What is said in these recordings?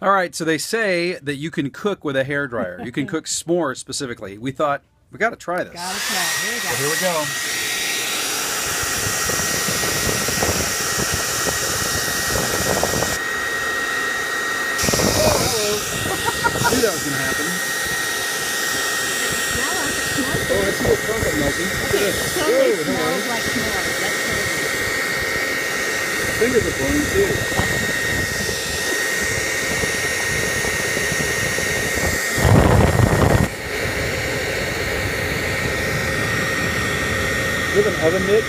All right, so they say that you can cook with a hairdryer. You can cook s'mores specifically. We thought, we got to try this. Gotta try it. Here we go. So here we go. I knew that was going to happen. Oh, I see the chocolate melting. Okay, it totally smells like s'mores. That's crazy. Fingers are burning too. Do you have an oven mitt?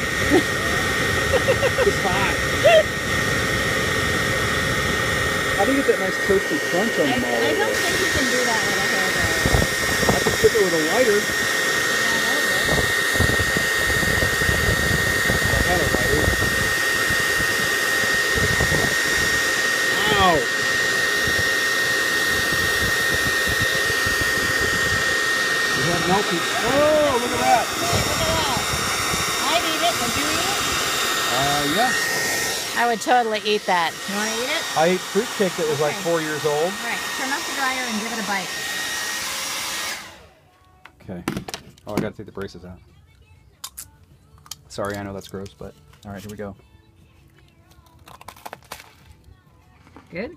It's hot. How do you get that nice toasty crunch on them all? I don't think you can do that with a hairdryer. I could cook it with a lighter. I had a lighter. Ow! We have melted. Oh, look at that! I'd eat it. Would you eat it? Yeah. I would totally eat that. You want to eat it? I ate fruit cake that was like 4 years old. All right, turn off the dryer and give it a bite. Okay. Oh, I gotta take the braces out. Sorry, I know that's gross, but all right, here we go. Good?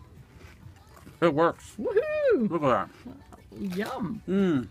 It works. Woohoo! Look at that. Yum. Mmm.